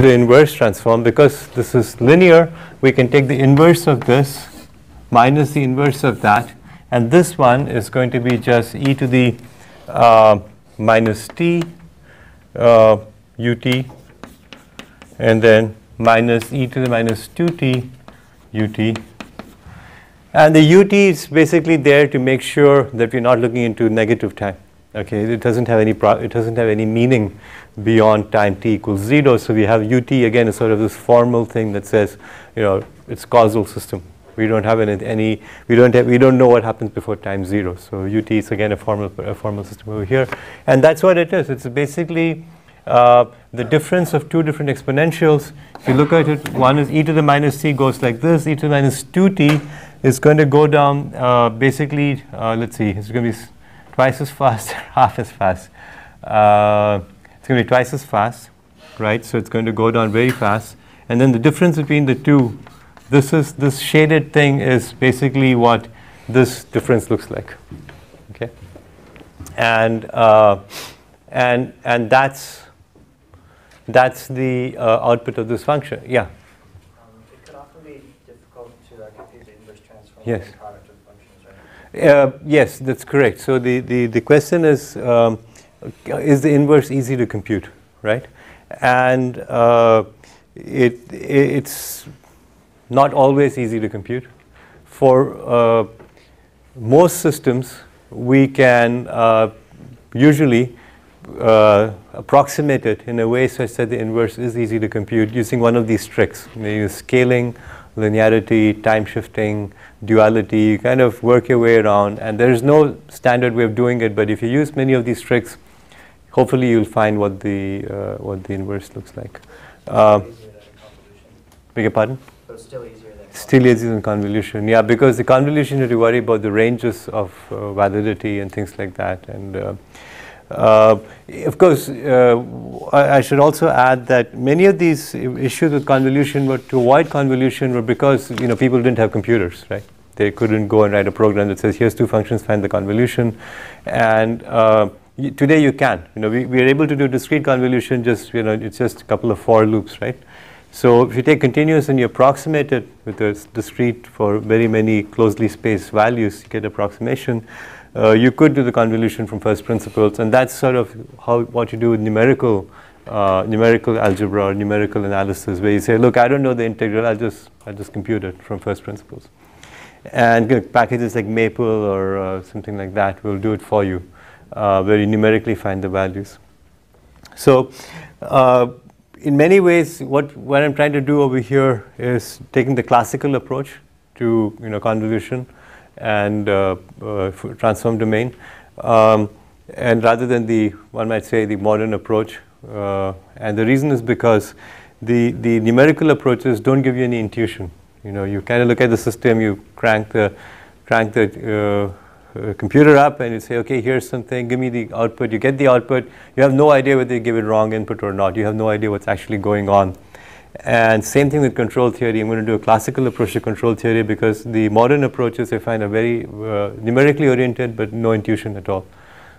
the inverse transform, because this is linear, we can take the inverse of this minus the inverse of that, and this one is going to be just e to the minus t ut, and then minus e to the minus 2t ut. And the ut is basically there to make sure that we're not looking into negative time. Okay, it doesn't have any meaning beyond time t equals 0. So we have ut again is sort of this formal thing that says, you know, it's causal system. We don't have we don't know what happens before time 0. So ut is again a formal system over here, and that's what it is. It's basically the difference of two different exponentials. If you look at it, one is e to the minus t goes like this. E to the minus 2t is going to go down basically. Let's see, it's going to be twice as fast, half as fast. It's going to be twice as fast, right? So it's going to go down very fast. And then the difference between the two, this shaded thing is basically what this difference looks like. Okay, and that's the output of this function. Yeah. It could often be difficult to compute the inverse transform Yes. with the product of functions, right? Yes, that's correct. So the question is the inverse easy to compute, right? And it's not always easy to compute. For most systems, we can usually approximate it in a way such that the inverse is easy to compute using one of these tricks. You use scaling, linearity, time shifting, duality. You kind of work your way around, and there is no standard way of doing it, but if you use many of these tricks, hopefully you'll find what the inverse looks like. Beg your pardon? But it's still easier than Still easier than convolution, yeah, because the convolution you have to worry about the ranges of validity and things like that. And of course, I should also add that many of these issues with convolution were to avoid convolution were because people didn't have computers, right? They couldn't go and write a program that says here's two functions, find the convolution, and today you can. We are able to do discrete convolution. Just it's just a couple of for loops, right? So if you take continuous and you approximate it with a discrete for very many closely spaced values, you get approximation. You could do the convolution from first principles, and that's sort of what you do with numerical algebra or numerical analysis, where you say, look, I don't know the integral, I'll just compute it from first principles. And packages like Maple or something like that will do it for you, where you numerically find the values. So in many ways, what I'm trying to do over here is taking the classical approach to convolution and transform domain, and rather than one might say the modern approach. And the reason is because the numerical approaches don't give you any intuition. You kind of look at the system, you crank the computer up, and you say, okay, here's something, give me the output. You get the output. You have no idea whether you give it wrong input or not. You have no idea what's actually going on. And same thing with control theory. I'm going to do a classical approach to control theory because the modern approaches I find are very numerically oriented but no intuition at all.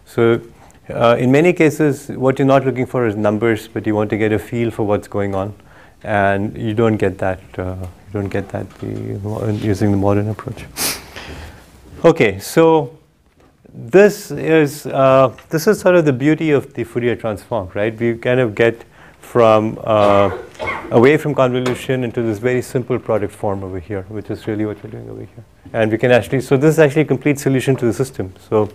So in many cases, what you're not looking for is numbers, but you want to get a feel for what's going on, and you don't get that. Using the modern approach. Okay, so this is sort of the beauty of the Fourier transform, right? We kind of get from away from convolution into this very simple product form over here, which is really what we're doing over here. And we can actually, so this is actually a complete solution to the system. So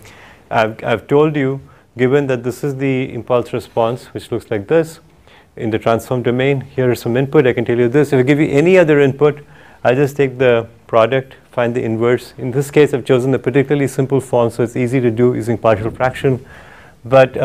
I've told you, given that this is the impulse response, which looks like this, in the transform domain, here is some input, I can tell you this. If I give you any other input, I just take the product, find the inverse. In this case, I've chosen a particularly simple form, so it's easy to do using partial fraction. But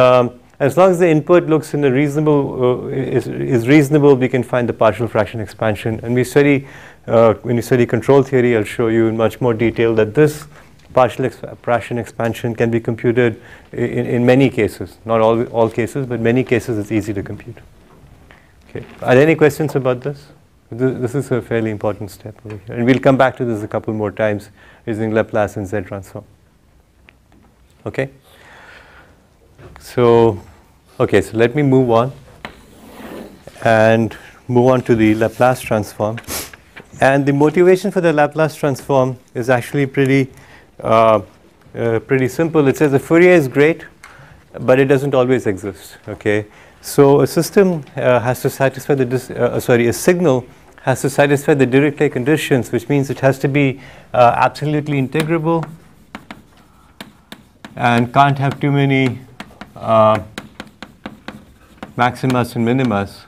as long as the input looks in a reasonable, is reasonable, we can find the partial fraction expansion. And we study, when you study control theory, I'll show you in much more detail that this partial fraction expansion can be computed in many cases. Not all cases, but many cases it's easy to compute. Okay. Are there any questions about this? This is a fairly important step over here. And we'll come back to this a couple more times using Laplace and Z transform. Okay? So, okay, so let me move on and move on to the Laplace transform. And the motivation for the Laplace transform is actually pretty simple. It says the Fourier is great, but it doesn't always exist. Okay, so a system has to satisfy a signal has to satisfy the Dirichlet conditions, which means it has to be absolutely integrable and can't have too many maximas and minimas.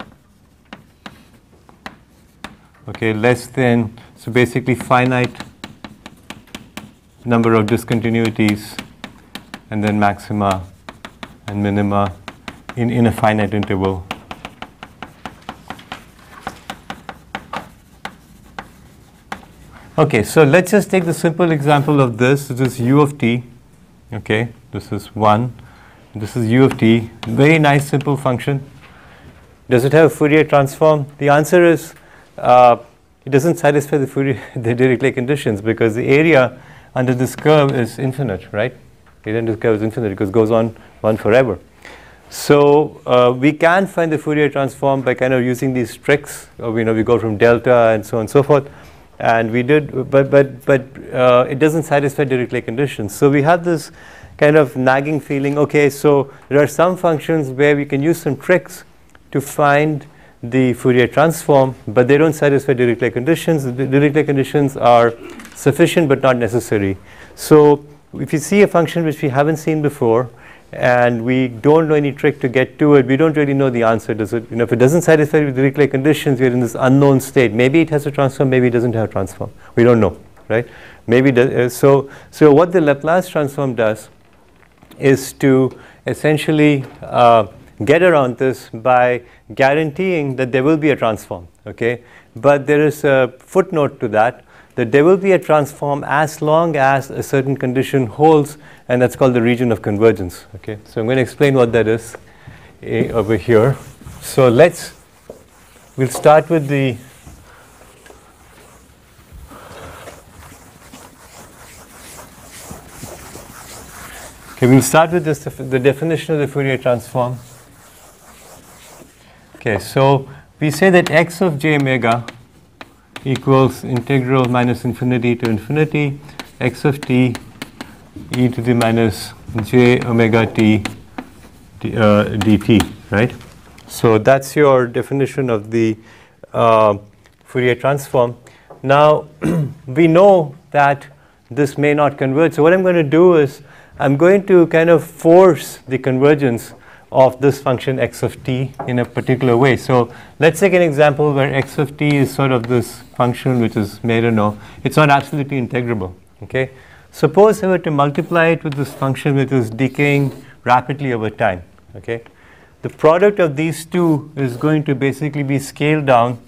Okay, less than, so basically finite number of discontinuities and then maxima and minima in a finite interval. Okay, so let's just take the simple example of this. This is u of t. Okay, this is 1. This is u of t. Very nice simple function. Does it have a Fourier transform? The answer is it doesn't satisfy the Dirichlet conditions, because the area under this curve is infinite, right? The area under this curve is infinite because it goes on forever. So we can find the Fourier transform by kind of using these tricks. We go from delta and so on and so forth. And we did, but it doesn't satisfy Dirichlet conditions. So we have this kind of nagging feeling. Okay, so there are some functions where we can use some tricks to find the Fourier transform, but they don't satisfy Dirichlet conditions. The Dirichlet conditions are sufficient but not necessary. So if you see a function which we haven't seen before, and we don't know any trick to get to it, we don't really know the answer. Does it? If it doesn't satisfy the Dirichlet conditions, we're in this unknown state. Maybe it has a transform, maybe it doesn't have a transform. We don't know, right? Maybe so what the Laplace transform does is to essentially get around this by guaranteeing that there will be a transform. Okay, but there is a footnote to that there will be a transform as long as a certain condition holds, and that's called the region of convergence. Okay, so I'm going to explain what that is over here. So we'll start with the we'll start with the definition of the Fourier transform. Okay, so we say that x of j omega equals integral minus infinity to infinity x of t e to the minus j omega t dt, right? So that's your definition of the Fourier transform. Now we know that this may not converge. So what I'm going to do is I'm going to kind of force the convergence of this function x of t in a particular way. So let's take an example where x of t is sort of this function which is made or no. It's not absolutely integrable. Okay. Suppose I were to multiply it with this function which is decaying rapidly over time. Okay. The product of these two is going to basically be scaled down,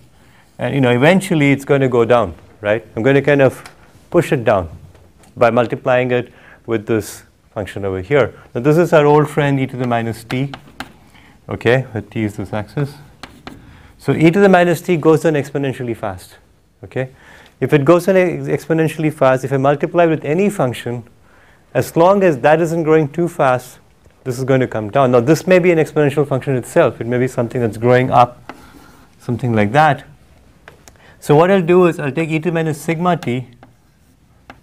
and eventually it's going to go down, right? I'm going to kind of push it down by multiplying it with this function over here. Now this is our old friend e to the minus t. Okay, where t is this axis. So e to the minus t goes down exponentially fast. Okay, if it goes down exponentially fast, if I multiply with any function, as long as that isn't growing too fast, this is going to come down. Now this may be an exponential function itself. It may be something that's growing up, something like that. So what I'll do is I'll take e to the minus sigma t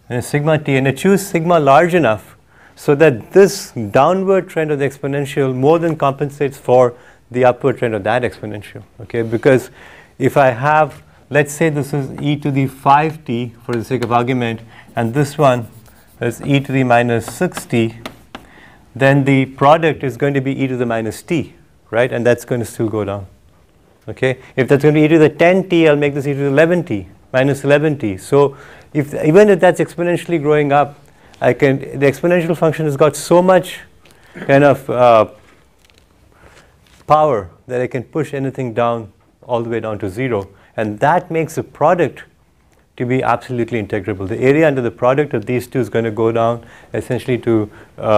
and I choose sigma large enough so that this downward trend of the exponential more than compensates for the upward trend of that exponential. Okay, because if I have, let's say this is e to the 5t for the sake of argument, and this one is e to the minus 6t, then the product is going to be e to the minus t, right? And that's going to still go down. Okay, if that's going to be e to the 10t, I'll make this e to the 11t, minus 11t. So even if that's exponentially growing up, the exponential function has got so much kind of power that I can push anything down all the way down to 0, and that makes the product to be absolutely integrable. The area under the product of these two is going to go down essentially to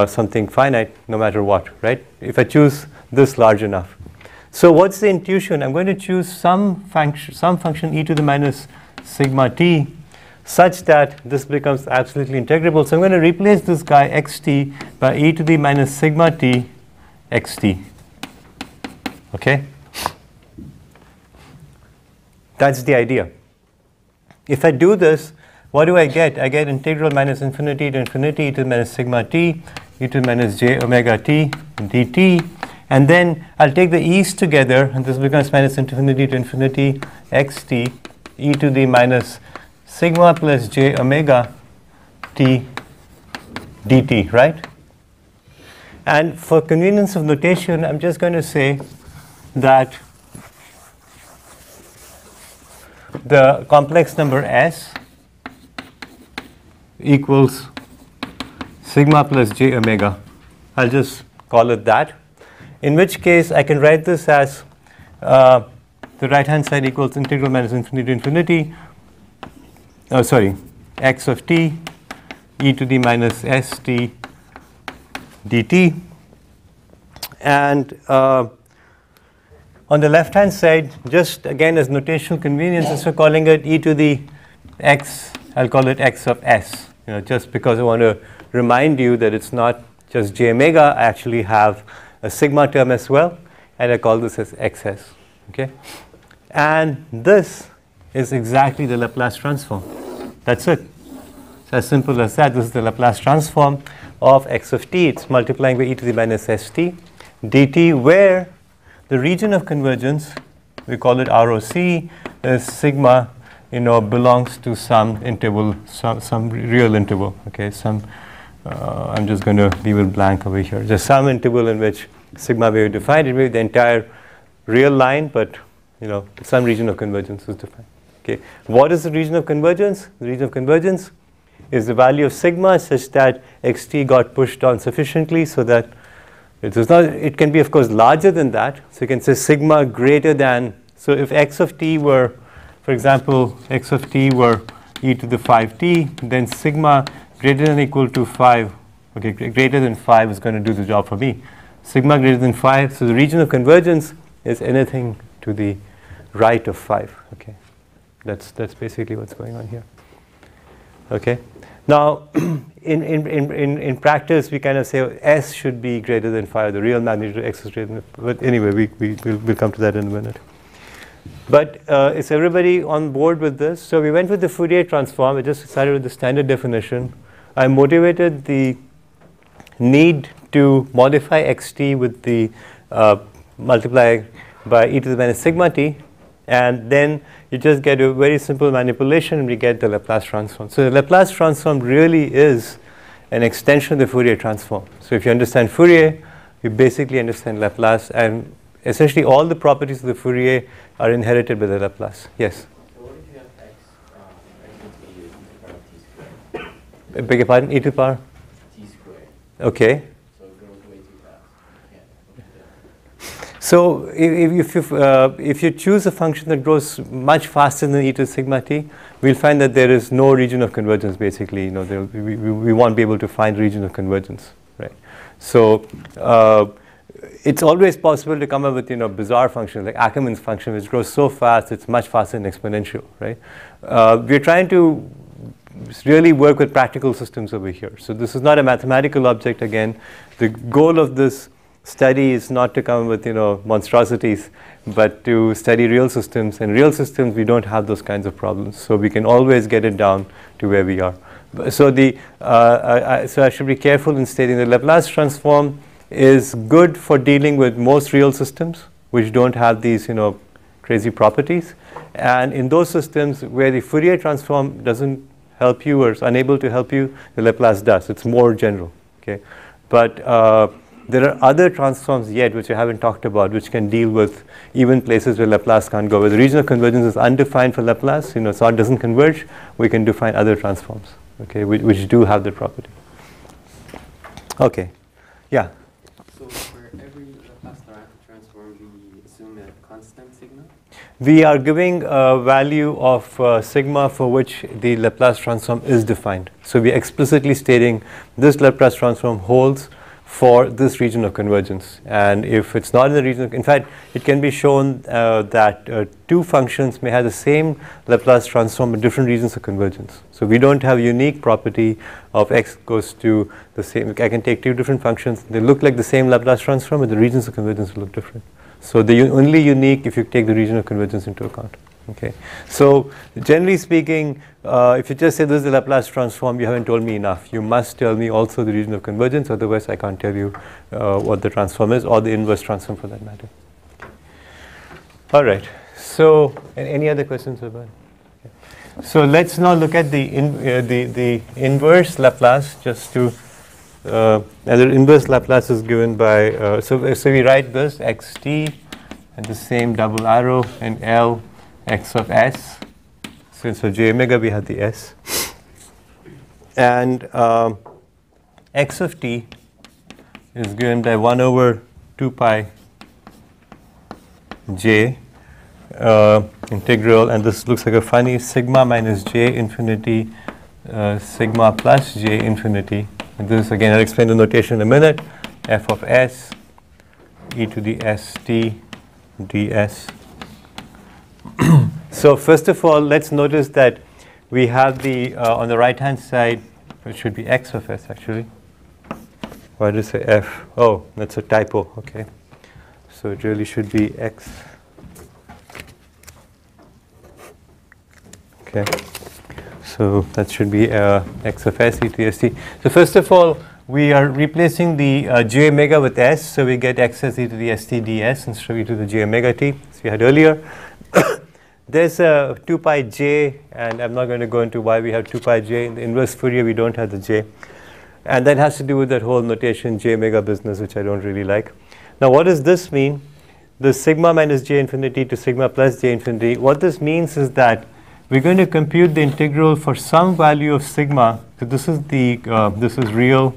something finite no matter what, right? If I choose this large enough. So what's the intuition? I'm going to choose some function e to the minus sigma t such that this becomes absolutely integrable. So I'm going to replace this guy xt by e to the minus sigma t xt. Okay? That's the idea. If I do this, what do I get? I get integral minus infinity to infinity e to the minus sigma t, e to the minus j omega t dt. And then I'll take the e's together, and this becomes minus infinity to infinity xt e to the minus sigma plus j omega t dt, right? And for convenience of notation, I'm just going to say that the complex number s equals sigma plus j omega. I'll just call it that. In which case, I can write this as the right-hand side equals integral minus infinity to infinity, x of t e to the minus st dt. And on the left-hand side, just again as notational convenience, instead of calling it e to the x, I'll call it x of s. Just because I want to remind you that it's not just j omega, I actually have a sigma term as well, and I call this as xs. Okay? And this is exactly the Laplace transform. That's it. It's as simple as that. This is the Laplace transform of x of t. It's multiplying by e to the minus st dt, where the region of convergence, we call it ROC, is sigma, belongs to some interval, some real interval. Okay, I'm just going to leave it blank over here. Just some interval in which sigma may be defined. It may be the entire real line, but some region of convergence is defined. Okay, what is the region of convergence? The region of convergence is the value of sigma such that xt got pushed down sufficiently so that it is not. It can be, of course, larger than that. So you can say sigma greater than. So if x of t were, for example, x of t were e to the 5t, then sigma greater than or equal to 5. Okay, greater than 5 is going to do the job for me. Sigma greater than 5. So the region of convergence is anything to the right of 5. Okay, that's basically what's going on here. Okay. Now, in practice, we kind of say s should be greater than 5. The real magnitude of x is greater than. But anyway, we'll come to that in a minute. But is everybody on board with this? So we went with the Fourier transform. We just started with the standard definition. I motivated the need to modify xt with the multiply by e to the minus sigma t, and then you just get a very simple manipulation and we get the Laplace transform. So the Laplace transform really is an extension of the Fourier transform. So if you understand Fourier, you basically understand Laplace, and essentially all the properties of the Fourier are inherited by the Laplace. Yes? So what if you have x equal to e to the power t squared? I beg your pardon? E to the power? T squared. Okay. So it goes way too fast. Yeah. So if you choose a function that grows much faster than e to sigma t, we'll find that there is no region of convergence. Basically, we won't be able to find region of convergence, right? So it's always possible to come up with bizarre functions like Ackermann's function, which grows so fast it's much faster than exponential, right? We're trying to really work with practical systems over here. So this is not a mathematical object. Again, the goal of this study is not to come with monstrosities, but to study real systems. And real systems, we don't have those kinds of problems, so we can always get it down to where we are. So so I should be careful in stating the Laplace transform is good for dealing with most real systems which don't have these crazy properties, and in those systems where the Fourier transform doesn't help you or is unable to help you, the Laplace does. It's more general. Okay, but there are other transforms yet which I haven't talked about, which can deal with even places where Laplace can't go. Where the region of convergence is undefined for Laplace, so it doesn't converge, we can define other transforms, okay, which do have that property. Okay, yeah. So for every Laplace transform, we assume a constant sigma? We are giving a value of sigma for which the Laplace transform is defined. So we are explicitly stating this Laplace transform holds for this region of convergence, and if it's not in the region in fact, it can be shown that two functions may have the same Laplace transform in different regions of convergence. So we don't have a unique property of x goes to the same. I can take two different functions, they look like the same Laplace transform, but the regions of convergence will look different. So they're only unique if you take the region of convergence into account. Okay, so generally speaking, if you just say this is the Laplace transform, you haven't told me enough. You must tell me also the region of convergence, otherwise I can't tell you what the transform is, or the inverse transform for that matter. All right, so any other questions about it? Okay. So let's now look at the inverse Laplace, just to, and the inverse Laplace is given by, so we write this xt and the same double arrow and L x of s. So j omega we have the s, and x of t is given by 1 over 2 pi j integral, and this looks like a funny sigma minus j infinity sigma plus j infinity, and this again I'll explain the notation in a minute, f of s e to the st ds. So first of all, let's notice that we have the on the right hand side, it should be x of s actually. Why did I say f? Oh, that's a typo. Okay, so it really should be x. Okay, so that should be x of s e to the st. So first of all, we are replacing the j omega with s, so we get x as e to the st ds instead of e to the j omega t, as we had earlier. There's a 2 pi j, and I'm not going to go into why we have 2 pi j. In the inverse Fourier, we don't have the j. And that has to do with that whole notation j omega business, which I don't really like. Now, what does this mean? The sigma minus j infinity to sigma plus j infinity. What this means is that we're going to compute the integral for some value of sigma. So this is the this is real,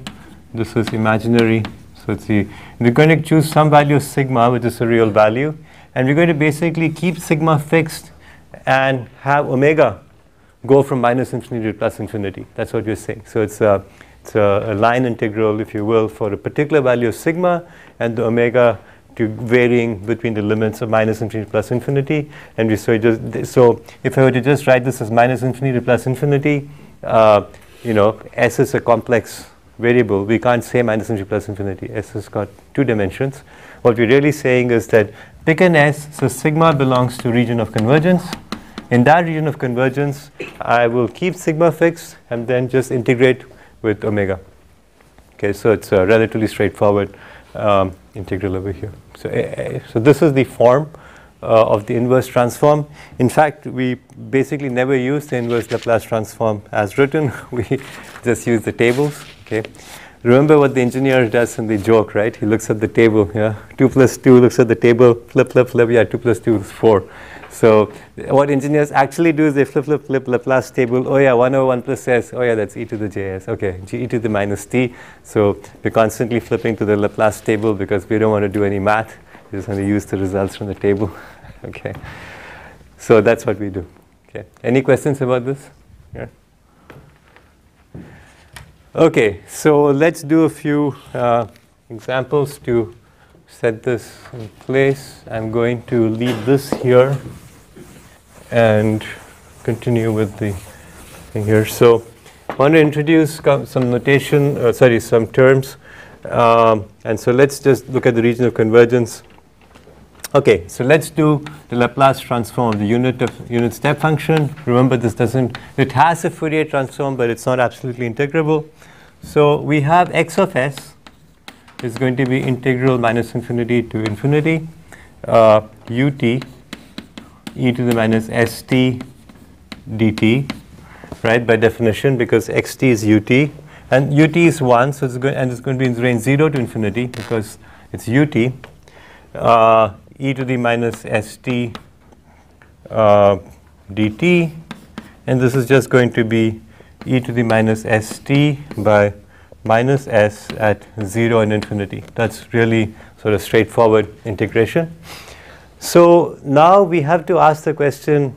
this is imaginary. So it's the, we're going to choose some value of sigma, which is a real value, and we're going to basically keep sigma fixed and have omega go from minus infinity to plus infinity. That's what we're saying. So it's a line integral, if you will, for a particular value of sigma, and the omega to varying between the limits of minus infinity to plus infinity. And we so if I were to just write this as minus infinity to plus infinity, you know, s is a complex variable. We can't say minus infinity plus infinity. S has got 2 dimensions. What we're really saying is that pick an s, so sigma belongs to region of convergence. In that region of convergence, I will keep sigma fixed and then just integrate with omega. Okay, so it's a relatively straightforward integral over here. So this is the form of the inverse transform. In fact, we basically never use the inverse Laplace transform as written. We just use the tables. Okay. Remember what the engineer does in the joke, right? He looks at the table. Yeah, 2 plus 2, looks at the table, flip, flip, flip. Yeah, 2 plus 2 is 4. So what engineers actually do is they flip, flip, flip Laplace table. Oh yeah, 1 over 1 plus s. Oh yeah, that's e to the js. Okay, e to the minus t. So we're constantly flipping to the Laplace table because we don't want to do any math. We just want to use the results from the table. Okay. So that's what we do. Okay. Any questions about this? Yeah. Okay, so let's do a few examples to set this in place. I'm going to leave this here and continue with the thing here. So I want to introduce some notation, some terms. And so let's just look at the region of convergence. Okay, so let's do the Laplace transform, the unit step function. Remember, it has a Fourier transform, but it's not absolutely integrable. So we have x of s is going to be integral minus infinity to infinity ut e to the minus st dt, right, by definition, because xt is ut, and ut is 1, so it's going to be in range 0 to infinity because it's ut e to the minus st dt, and this is just going to be e to the minus st by minus s at 0 and infinity. That's really sort of straightforward integration. So now we have to ask the question,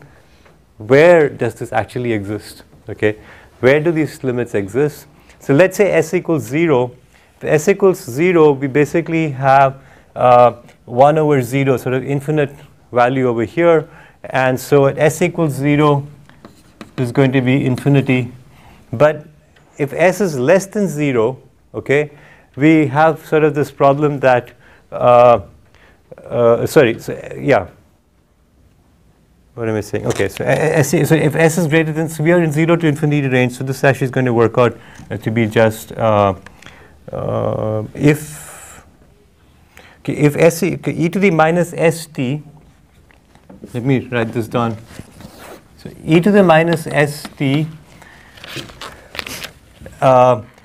where does this actually exist? Okay, where do these limits exist? So let's say s equals 0. If s equals 0, we basically have 1 over 0, sort of infinite value over here. And so at s equals 0, is going to be infinity. But if s is less than 0, okay, we have sort of this problem that, what am I saying? Okay, so so if S is greater than, so we are in 0 to infinity range, so this actually is going to work out to be just if S, e to the minus st, let me write this down. So e to the minus st,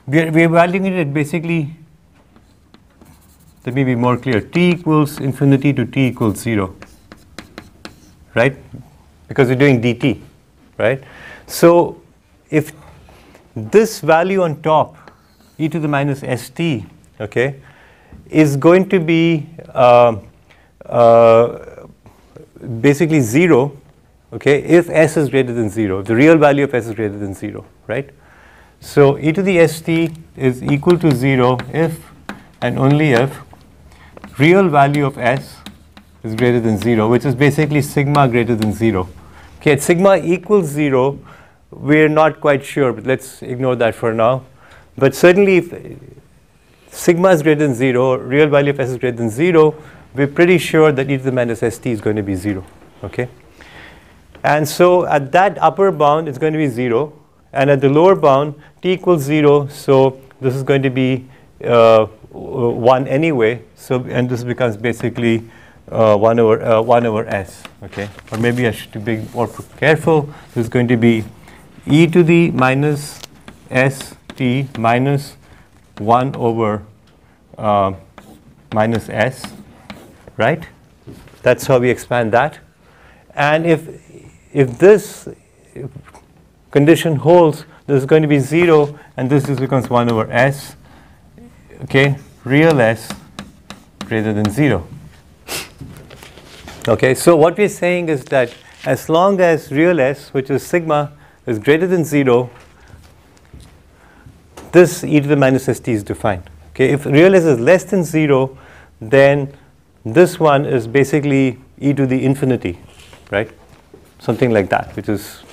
we're evaluating it basically, let me be more clear, t equals infinity to t equals 0, right? Because we're doing dt, right? So if this value on top, e to the minus st, okay, is going to be basically 0, okay, if s is greater than 0, the real value of s is greater than 0, right? So e to the st is equal to 0 if and only if real value of s is greater than 0, which is basically sigma greater than 0. Okay, at sigma equals 0, we're not quite sure, but let's ignore that for now. But certainly if sigma is greater than 0, real value of s is greater than 0, we're pretty sure that e to the minus st is going to be 0. Okay? And so at that upper bound, it's going to be 0. And at the lower bound, t equals 0, so this is going to be 1 anyway. So, and this becomes basically 1 over s. Okay? Or maybe I should be more careful. This is going to be e to the minus st minus 1 over minus s, right? That's how we expand that. And if this condition holds, this is going to be 0, and this just becomes 1 over s, okay, real s greater than 0. Okay, so what we're saying is that as long as real s, which is sigma, is greater than 0, this e to the minus st is defined. Okay, if real s is less than 0, then this one is basically e to the infinity, right? Something like that, which is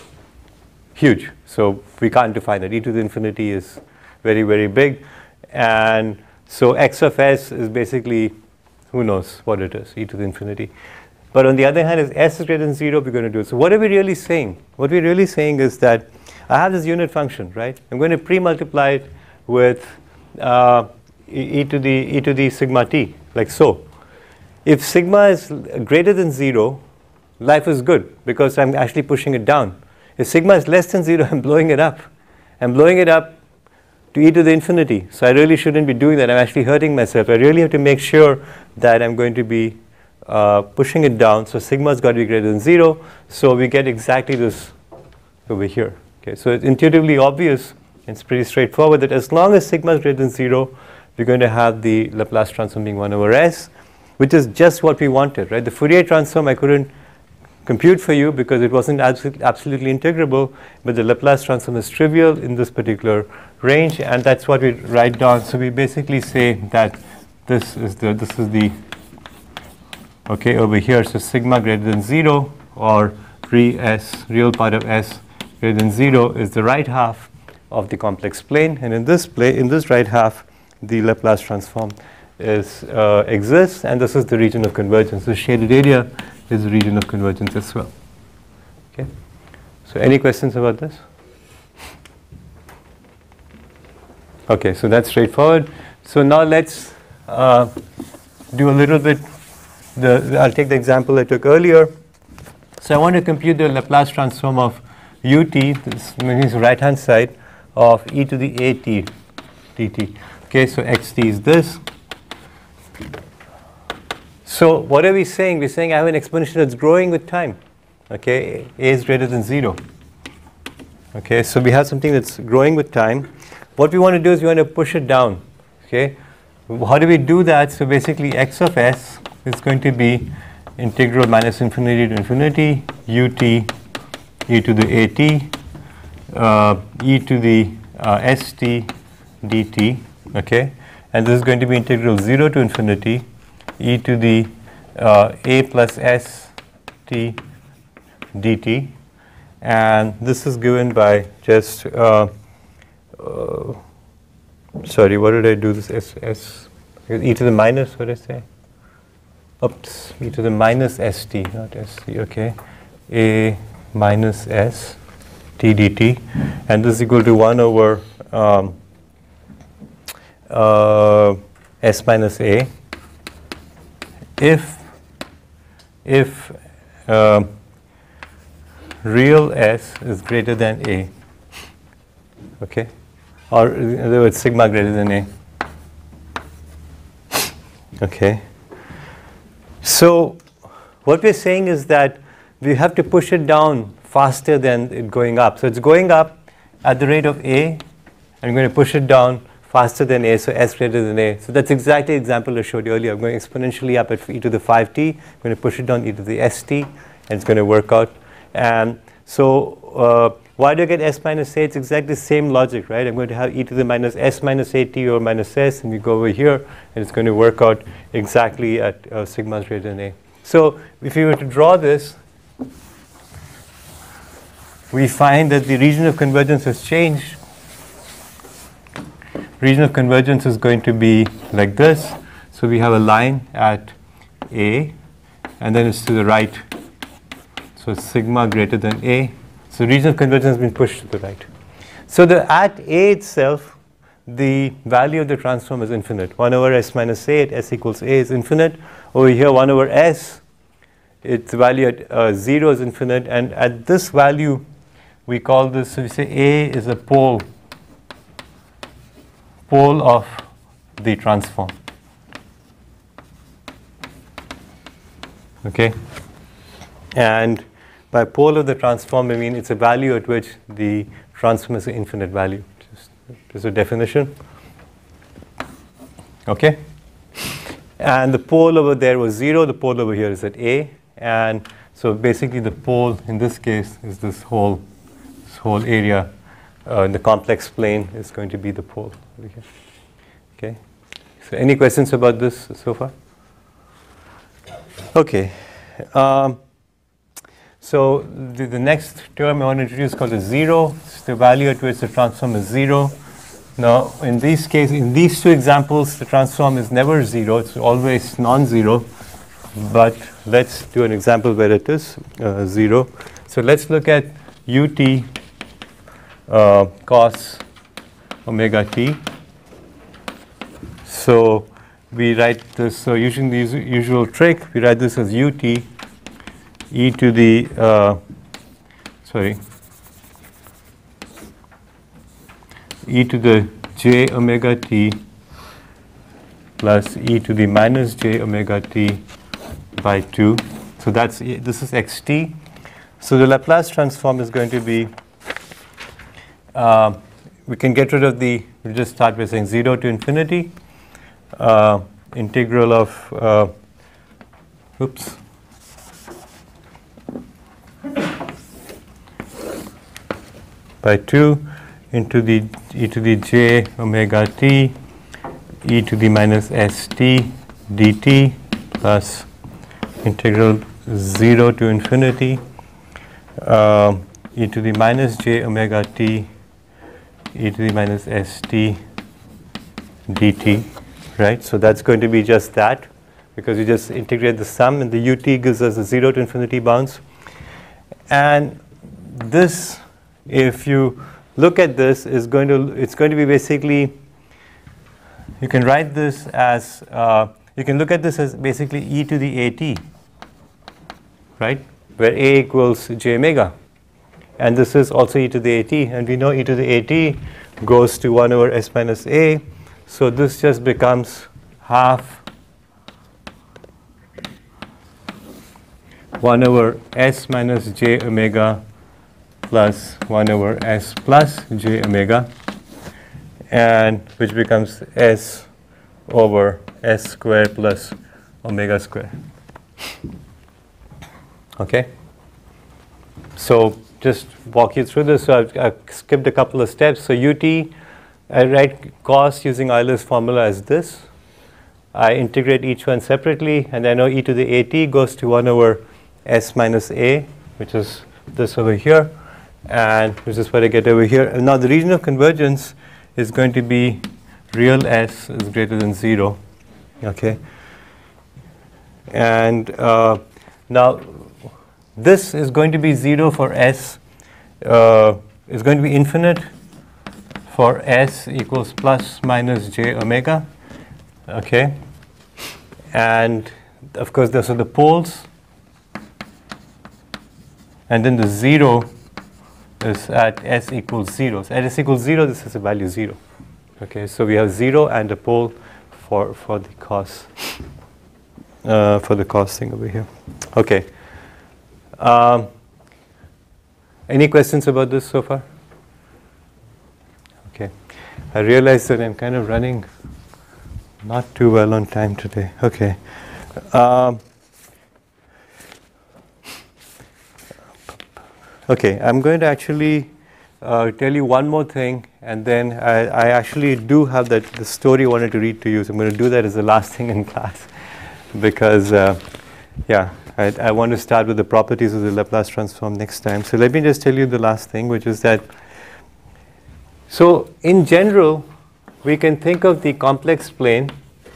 huge. So we can't define that. E to the infinity is very, very big. And so x of s is basically, who knows what it is, e to the infinity. But on the other hand, if s is greater than 0, we're going to do it. So what are we really saying? What we're really saying is that I have this unit function, right? I'm going to pre-multiply it with e to the sigma t, like so. If sigma is greater than 0, life is good because I'm actually pushing it down. If sigma is less than 0, I'm blowing it up. I'm blowing it up to e to the infinity. So I really shouldn't be doing that. I'm actually hurting myself. I really have to make sure that I'm going to be pushing it down. So sigma's got to be greater than 0. So we get exactly this over here. Okay, so it's intuitively obvious, it's pretty straightforward that as long as sigma is greater than 0, we're going to have the Laplace transform being 1 over s, which is just what we wanted, right? The Fourier transform I couldn't compute for you because it wasn't absolutely integrable, but the Laplace transform is trivial in this particular range, and that's what we write down. So we basically say that this is the okay over here. So sigma greater than 0 or real part of s greater than 0 is the right half of the complex plane, and in this right half, the Laplace transform exists, and this is the region of convergence. The shaded area is the region of convergence as well. Okay. So any questions about this? Okay, so that's straightforward. So now let's do a little bit. I'll take the example I took earlier. So I want to compute the Laplace transform of ut, this means the right hand side, of e to the at dt. Okay, so xt is this. So what are we saying? We're saying I have an exponential that's growing with time. Okay, a is greater than 0. Okay, so we have something that's growing with time. What we want to do is we want to push it down. Okay, how do we do that? So basically x of s is going to be integral minus infinity to infinity ut e to the at e to the st dt. Okay, and this is going to be integral 0 to infinity e to the a plus s t dt, and this is given by just sorry, what did I do this s e to the minus, what did I say? Oops, e to the minus st, not sc, okay, A minus S t dt, and this is equal to 1 over S minus A if real S is greater than A, okay, or in other words sigma greater than A, okay. So what we're saying is that we have to push it down faster than it going up. So it's going up at the rate of A, and I'm going to push it down faster than A, so S greater than A. So that's exactly the example I showed you earlier. I'm going exponentially up at e to the 5t, I'm going to push it down e to the st, and it's going to work out. And so why do I get S minus A? It's exactly the same logic, right? I'm going to have e to the minus S minus AT over minus S, and we go over here, and it's going to work out exactly at sigma greater than A. So if we were to draw this, we find that the region of convergence has changed. Region of convergence is going to be like this. So we have a line at A, and then it's to the right. So it's sigma greater than A. So region of convergence has been pushed to the right. So at A itself, the value of the transform is infinite. 1 over S minus A at S equals A is infinite. Over here, 1 over S, its value at 0 is infinite. And at this value, we call this, so we say A is a pole of the transform. Okay? And by pole of the transform, I mean it's a value at which the transform is an infinite value. Just a definition. Okay? And the pole over there was 0, the pole over here is at A. And so basically the pole in this case is this whole area in the complex plane is going to be the pole over here. Okay? So any questions about this so far? Okay. So the next term I want to introduce is called a 0. It's the value at which the transform is 0. Now in these two examples, the transform is never 0. It's always non-zero. But let's do an example where it is 0. So let's look at ut cos omega t. So we write this, so using the usual trick, we write this as ut e to the e to the j omega t plus e to the minus j omega t by 2. So this is xt. So the Laplace transform is going to be, we can get rid of we just start by saying 0 to infinity, integral of, by 2 into the e to the j omega t e to the minus st dt plus integral 0 to infinity e to the minus j omega t e to the minus st dt, right? So that's going to be just that, because you just integrate the sum, and the ut gives us a 0 to infinity bounds. And this, if you look at this, it's going to be basically, you can write this as, you can look at this as basically e to the at, right? Where a equals j omega. And this is also e to the at, and we know e to the at goes to 1 over s minus a. So this just becomes half 1 over s minus j omega plus 1 over s plus j omega, and which becomes s over s square plus omega square. Okay? So just walk you through this. So I've skipped a couple of steps. So ut, I write cos using Euler's formula as this. I integrate each one separately, and I know e to the at goes to 1 over s minus a, which is this over here, and which is what I get over here. And now the region of convergence is going to be real s is greater than 0. Okay? And now this is going to be 0 for S, is going to be infinite for S equals plus minus j omega, okay? And of course, those are the poles. And then the 0 is at S equals 0. So at S equals 0, this is a value 0. Okay, so we have 0 and a pole for the cos thing over here. Okay. Any questions about this so far? Okay. I realize that I'm kind of running not too well on time today. Okay. Okay, I'm going to actually tell you one more thing, and then I actually do have the story I wanted to read to you, so I'm going to do that as the last thing in class, because yeah, I want to start with the properties of the Laplace transform next time. So let me just tell you the last thing, which is that, so in general, we can think of the complex plane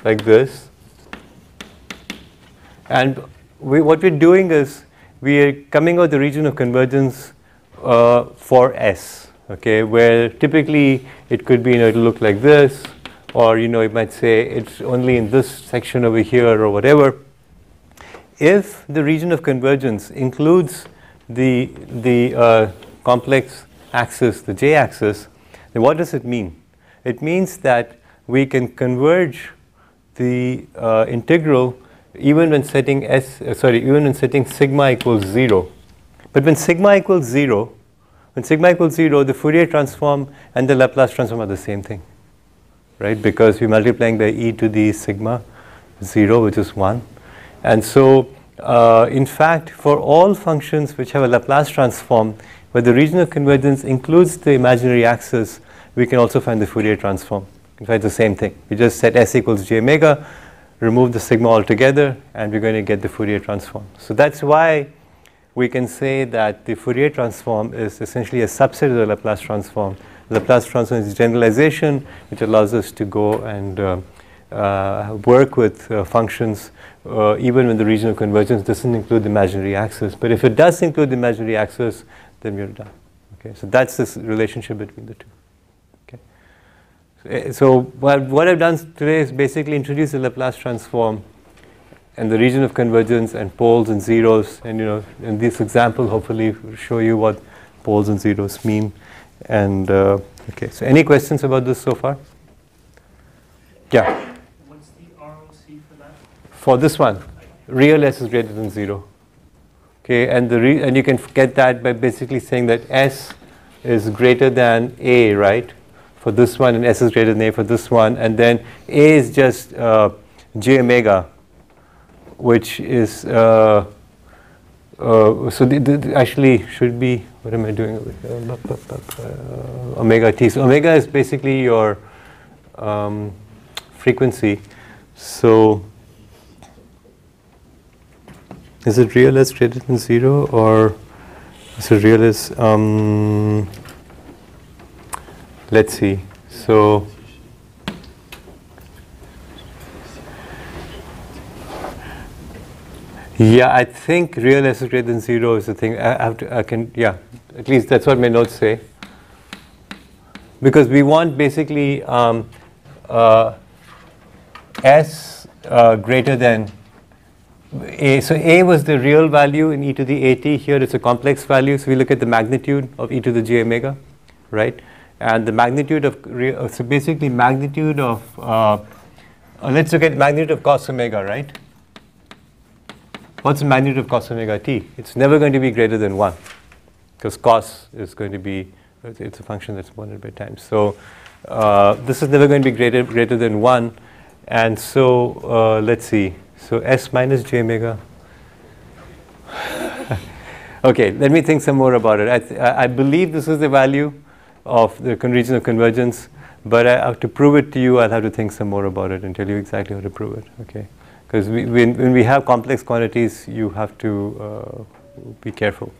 like this, and what we're doing is we are coming out of the region of convergence for S, okay, where typically it could be, it'll look like this, or you might say it's only in this section over here or whatever. If the region of convergence includes the complex axis, the j-axis, then what does it mean? It means that we can converge the integral even when setting even when setting sigma equals 0. But when sigma equals 0, the Fourier transform and the Laplace transform are the same thing, right? Because we're multiplying by e to the sigma 0, which is 1. And so, in fact, for all functions which have a Laplace transform, where the region of convergence includes the imaginary axis, we can also find the Fourier transform. In fact, it's the same thing. We just set S equals j omega, remove the sigma altogether, and we're going to get the Fourier transform. So that's why we can say that the Fourier transform is essentially a subset of the Laplace transform. The Laplace transform is a generalization which allows us to go and work with functions even when the region of convergence doesn't include the imaginary axis. But if it does include the imaginary axis, then we're done. Okay, so that's this relationship between the two. So what I've done today is basically introduce the Laplace transform and the region of convergence and poles and zeros, and in this example hopefully will show you what poles and zeros mean. And okay, so any questions about this so far? Yeah. What's the ROC for that? For this one, real S is greater than 0. Okay, and and you can get that by basically saying that S is greater than A, right? For this one, and S is greater than A for this one, and then A is just j omega, which is so actually should be, what am I doing over here? Omega t. So omega is basically your frequency. So is it real S greater than 0, or is it real S? Let's see. So yeah, I think real S is greater than 0 is the thing. Yeah, at least that's what my notes say. Because we want basically S greater than A. So A was the real value in e to the at. Here it's a complex value. So we look at the magnitude of e to the j omega, right? And the magnitude of, so basically magnitude of, let's look at magnitude of cos omega, right? What's the magnitude of cos omega t? It's never going to be greater than 1, because cos is going to be, it's a function that's bounded by time. So this is never going to be greater than 1. And so let's see. So S minus j omega. Okay, let me think some more about it. I believe this is the value of the region of convergence, but I have to prove it to you. I'll have to think some more about it and tell you exactly how to prove it. Okay, because when we have complex quantities, you have to be careful.